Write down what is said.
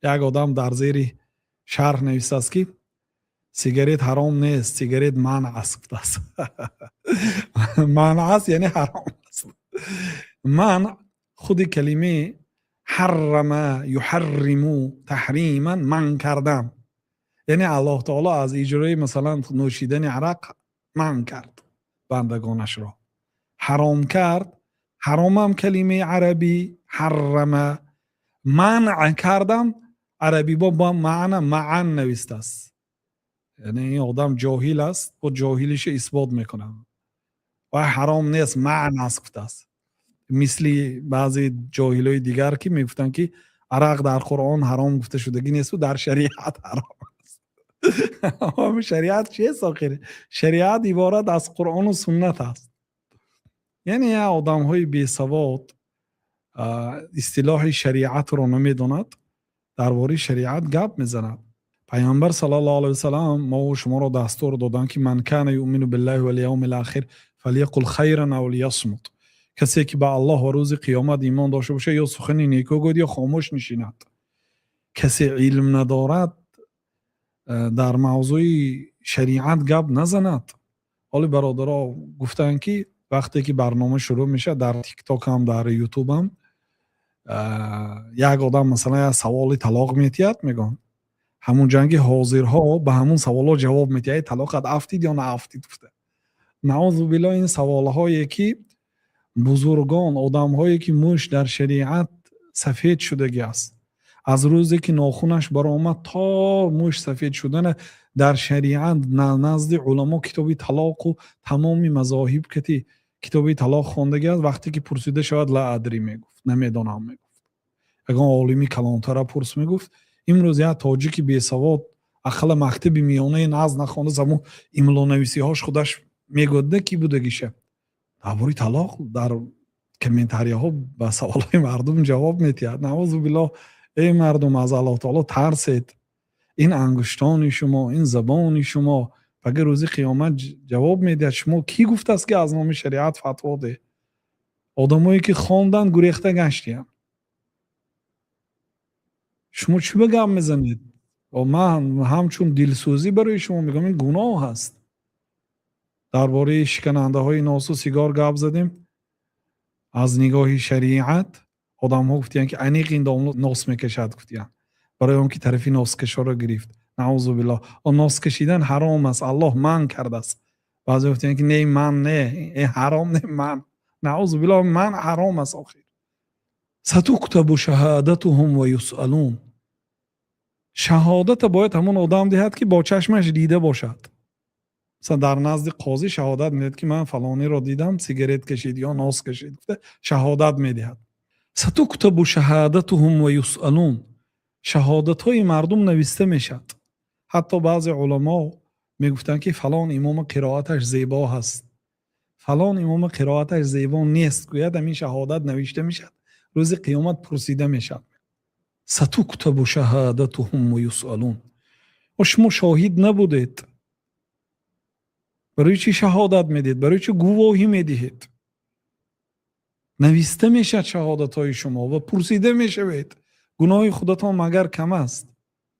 یک آدم در زیر شرح نوشته است که سیگارت حرام نیست، سیگارت منع است گفته است. منع است یعنی حرام است. منع خود کلمه حرم یحرم تحریما من کردن، یعنی الله تعالی از اجرای مثلا نوشیدن عرق منع کرد بندگانش را، حرام کرد. حرام هم کلمه عربی حرم، منع کردم عربی با معنی معن نوشته است. یعنی این آدم جاهل است و جاهلیش اثبات میکنه و حرام نیست معنی است گفته است. مثل بعضی جاهلای دیگر که میگفتن که عرق در قرآن حرام گفته شدگی نیست و در شریعت حرام است. اما شریعت چیست آخر؟ شریعت عبارت از قرآن و سنت است. یعنی آدم های بی سواد اصطلاح شریعت رو نمیداند، درباره شریعت گپ میزند. پیامبر صلی الله علیه و سلام ما و شما را دستور دادن که من کان یؤمن بالله و الیوم الاخر فلیقل خیرا او لیصمت. کسی که به الله و روز قیامت ایمان داشته باشه یا سخن نیکو گوید یا خاموش نشیند. کسی علم ندارد در موضوع شریعت گپ نزند. حالا برادرها گفتن که وقتی که برنامه شروع میشه در تیک تاک هم در یوتیوب هم یک آدم مثلا سوال طلاق میتید میگن همون جنگ حاضرها به همون سوالا جواب میتید طلاق افتید یا نه افتید گفته. نعوذ بالله این سوال هایی که بزرگان آدم هایی که موش در شریعت سفید شدگی است از روزی که ناخونش برآمد تا موش سفید شدن در شریعت نزد علما کتابی طلاق و تمامی مذاهب که کتابی طلاق خوندگی است وقتی که پرسیده شود لا ادری میگفت نمیدانم میگفت. اگر عالمی کلانتر پرس میگفت امروز یا تاجیکی بی سواد اخل مکتب میانه ناز نخونده زمو املا نویسی هاش خودش میگوده کی بودگیشه. درباره طلاق در کامنتاری ها با سوال های مردم جواب میتید. نعوذ بالله. ای مردم از الله تعالی ترسید. این انگشتان شما، این زبان شما اگر روزی قیامت جواب میدید شما کی گفته است که از نام شریعت فتوا ده؟ آدمایی که خواندن گریخته گشتیم. شما چی بگم میزنید؟ و من همچون دلسوزی برای شما میگم این گناه هست. درباره شکننده های ناس و سیگار گپ زدیم. از نگاه شریعت آدم ها گفتیان که انیق این دام ناس میکشد گفتیان برای اون که طرفی ناس کشا را گرفت. نعوذ بالله. و ناس کشیدن حرام است. الله من کرده است. بعضی گفتیان که نه من نه این حرام نه من. نعوذ بالله من حرام است آخر. ستکتب شهادتهم و یسألون. شهادت باید همون آدم دهد که با چشمش دیده باشد. مثلا در نزد قاضی شهادت میدهد که من فلانی را دیدم سیگارت کشید یا ناس کشید شهادت میدهد. ستکتب شهادتهم و یسألون. شهادت های مردم نوشته میشد. حتی بعضی علما میگفتن که فلان امام قرائتش زیبا هست، فلان امام قرائتش زیبا نیست، گوید همین شهادت نوشته میشد، روز قیامت پرسیده میشد. ستکتب شهادتهم و یسألون. و شما شاهد نبودید، برای چی شهادت میدید؟ برای چی گواهی میدهید؟ نوشته میشد شهادت های شما و پرسیده میشوید گناه خودتان مگر کم است؟